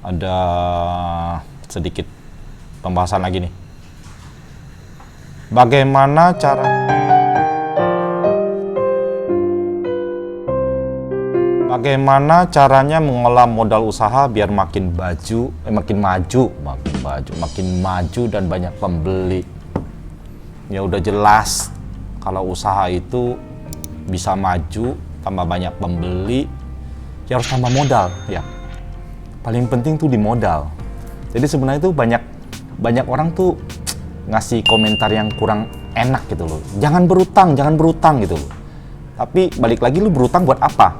ada sedikit pembahasan lagi nih. Bagaimana caranya mengolah modal usaha biar makin maju dan banyak pembeli. Ya udah jelas kalau usaha itu bisa maju, tambah banyak pembeli, ya harus tambah modal ya. Paling penting tuh di modal. Jadi sebenarnya tuh banyak orang tuh ngasih komentar yang kurang enak gitu loh. Jangan berutang gitu loh. Tapi balik lagi, lu berutang buat apa?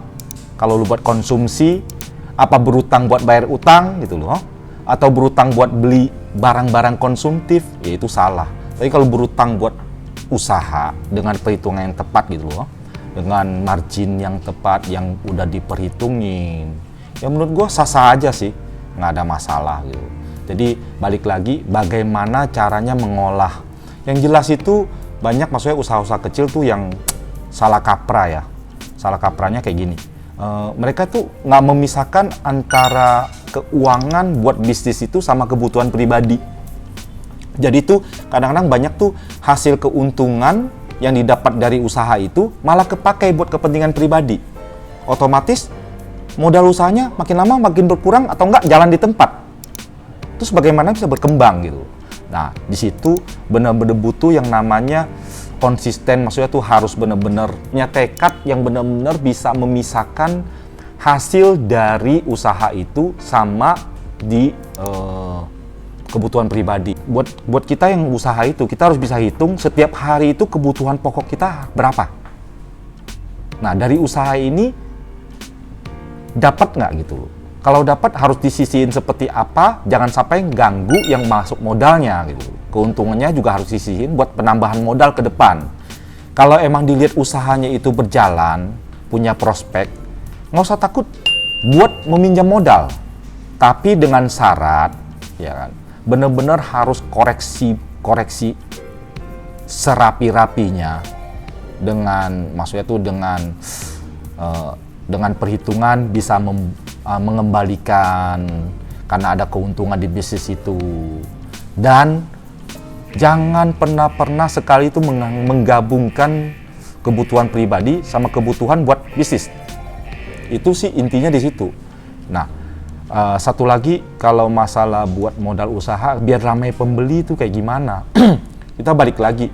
Kalau lu buat konsumsi, apa berutang buat bayar utang gitu loh? Atau berutang buat beli barang-barang konsumtif, ya itu salah. Tapi kalau berutang buat usaha dengan perhitungan yang tepat gitu loh, dengan margin yang tepat yang udah diperhitungin, ya menurut gua sah-sah aja sih, nggak ada masalah gitu. Jadi balik lagi, bagaimana caranya mengolah. Yang jelas itu banyak, maksudnya usaha-usaha kecil tuh yang salah kaprah ya. Salah kaprahnya kayak gini. Mereka tuh nggak memisahkan antara keuangan buat bisnis itu sama kebutuhan pribadi. Jadi tuh kadang-kadang banyak tuh hasil keuntungan yang didapat dari usaha itu malah kepakai buat kepentingan pribadi. Otomatis modal usahanya makin lama makin berkurang atau enggak jalan di tempat. Terus bagaimana bisa berkembang gitu. Nah, di situ benar-benar butuh yang namanya konsisten, maksudnya tuh harus benar-benar punya tekad yang benar-benar bisa memisahkan hasil dari usaha itu sama di kebutuhan pribadi. Buat kita yang usaha itu, kita harus bisa hitung setiap hari itu kebutuhan pokok kita berapa. Nah, dari usaha ini dapat nggak gitu. Kalau dapat harus disisihin seperti apa, jangan sampai ganggu yang masuk modalnya gitu. Keuntungannya juga harus disisihin buat penambahan modal ke depan. Kalau emang dilihat usahanya itu berjalan, punya prospek, nggak usah takut buat meminjam modal. Tapi dengan syarat, ya kan, benar-benar harus koreksi serapi-rapinya dengan, maksudnya tuh dengan perhitungan bisa mengembalikan karena ada keuntungan di bisnis itu. Dan jangan pernah sekali itu menggabungkan kebutuhan pribadi sama kebutuhan buat bisnis. Itu sih intinya di situ. Nah, satu lagi kalau masalah buat modal usaha biar ramai pembeli itu kayak gimana? Kita balik lagi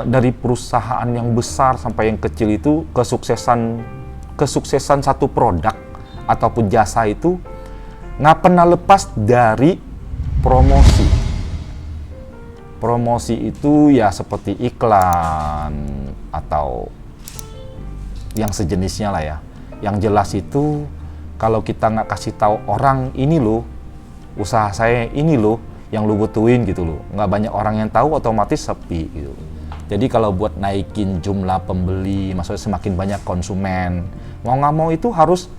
dari perusahaan yang besar sampai yang kecil itu kesuksesan satu produk ataupun jasa itu nggak pernah lepas dari promosi. Promosi itu ya seperti iklan atau yang sejenisnya lah ya. Yang jelas itu kalau kita nggak kasih tahu orang, ini loh usaha saya, ini loh yang lu butuhin gitu loh, nggak banyak orang yang tahu, otomatis sepi gitu. Jadi kalau buat naikin jumlah pembeli, maksudnya semakin banyak konsumen, mau nggak mau itu harus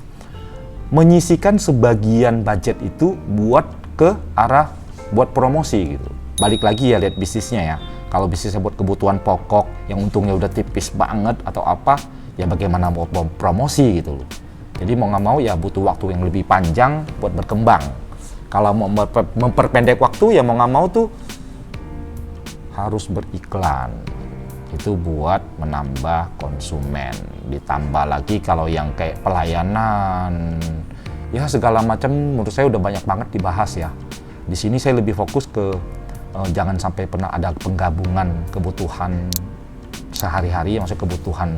menyisikan sebagian budget itu buat ke arah buat promosi gitu. Balik lagi ya, lihat bisnisnya ya. Kalau bisnisnya buat kebutuhan pokok yang untungnya udah tipis banget atau apa, ya bagaimana mau promosi gitu loh. Jadi mau nggak mau ya butuh waktu yang lebih panjang buat berkembang. Kalau mau memperpendek waktu ya mau nggak mau tuh harus beriklan. Itu buat menambah konsumen. Ditambah lagi kalau yang kayak pelayanan, ya segala macam menurut saya udah banyak banget dibahas ya. Di sini saya lebih fokus ke jangan sampai pernah ada penggabungan kebutuhan sehari-hari, maksudnya kebutuhan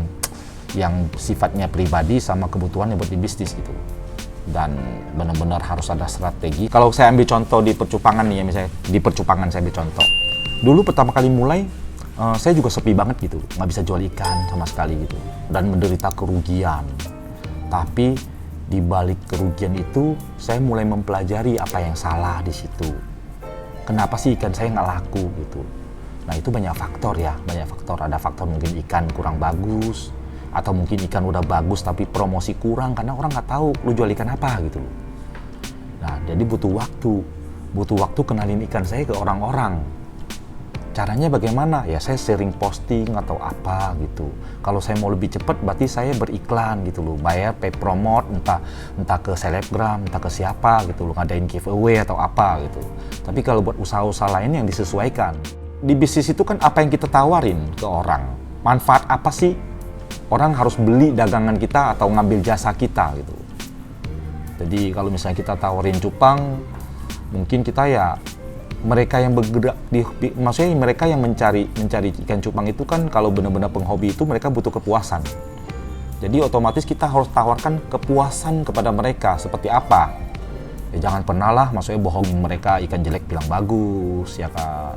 yang sifatnya pribadi sama kebutuhan yang buat di bisnis gitu. Dan benar-benar harus ada strategi. Kalau saya ambil contoh di percupangan nih ya, misalnya di percupangan saya ambil contoh. Dulu pertama kali mulai saya juga sepi banget gitu, nggak bisa jual ikan sama sekali gitu, dan menderita kerugian. Tapi di balik kerugian itu, saya mulai mempelajari apa yang salah di situ. Kenapa sih ikan saya nggak laku gitu? Nah itu banyak faktor ya, banyak faktor. Ada faktor mungkin ikan kurang bagus, atau mungkin ikan udah bagus tapi promosi kurang karena orang nggak tahu lu jual ikan apa gitu. Nah jadi butuh waktu kenalin ikan saya ke orang-orang. Caranya bagaimana? Ya saya sering posting atau apa gitu. Kalau saya mau lebih cepat berarti saya beriklan gitu loh, bayar pay promote entah ke selebgram, entah ke siapa gitu loh, ngadain giveaway atau apa gitu. Tapi kalau buat usaha-usaha lain yang disesuaikan. Di bisnis itu kan apa yang kita tawarin ke orang, manfaat apa sih orang harus beli dagangan kita atau ngambil jasa kita gitu. Jadi kalau misalnya kita tawarin cupang, mungkin kita ya mereka yang bergerak maksudnya mereka yang mencari ikan cupang itu kan kalau benar-benar penghobi itu mereka butuh kepuasan. Jadi otomatis kita harus tawarkan kepuasan kepada mereka seperti apa. Ya jangan pernah lah maksudnya bohongin mereka ikan jelek bilang bagus ya kan.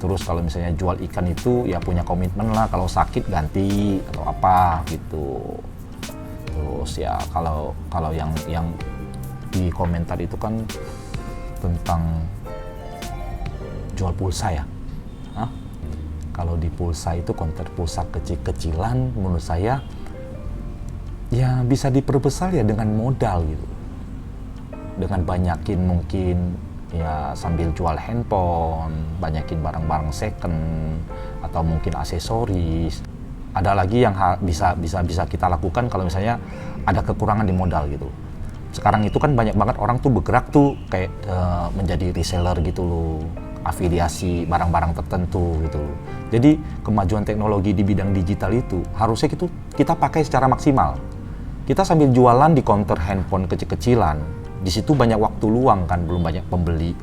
Terus kalau misalnya jual ikan itu ya punya komitmen lah, kalau sakit ganti atau apa gitu. Terus ya kalau yang di komentar itu kan tentang jual pulsa ya. Kalau di pulsa itu konter pulsa kecil-kecilan menurut saya ya bisa diperbesar ya dengan modal gitu. Dengan banyakin mungkin ya sambil jual handphone, banyakin barang-barang second atau mungkin aksesoris. Ada lagi yang bisa kita lakukan kalau misalnya ada kekurangan di modal gitu. Sekarang itu kan banyak banget orang tuh bergerak tuh kayak menjadi reseller gitu loh, afiliasi barang-barang tertentu gitu loh. Jadi kemajuan teknologi di bidang digital itu harusnya kita pakai secara maksimal. Kita sambil jualan di counter handphone kecil-kecilan, di situ banyak waktu luang kan, belum banyak pembeli.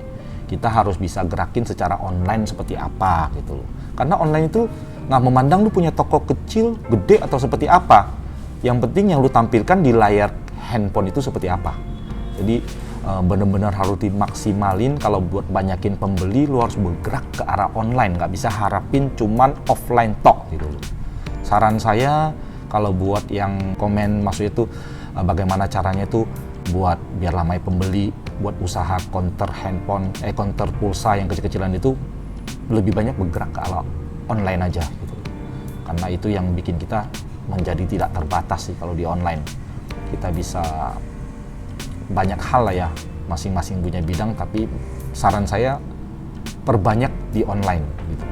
Kita harus bisa gerakin secara online seperti apa gitu loh. Karena online itu nggak memandang lu punya toko kecil, gede atau seperti apa. Yang penting yang lu tampilkan di layar handphone itu seperti apa. Jadi benar-benar harus dimaksimalin. Kalau buat banyakin pembeli lu harus bergerak ke arah online, nggak bisa harapin cuman offline tok gitu loh. Saran saya kalau buat yang komen maksudnya itu bagaimana caranya itu buat biar ramai pembeli, buat usaha counter handphone, counter pulsa yang kecil-kecilan itu lebih banyak bergerak ke arah online aja gitu. Karena itu yang bikin kita menjadi tidak terbatas sih kalau di online. Kita bisa banyak hal lah ya, masing-masing punya bidang, tapi saran saya perbanyak di online gitu.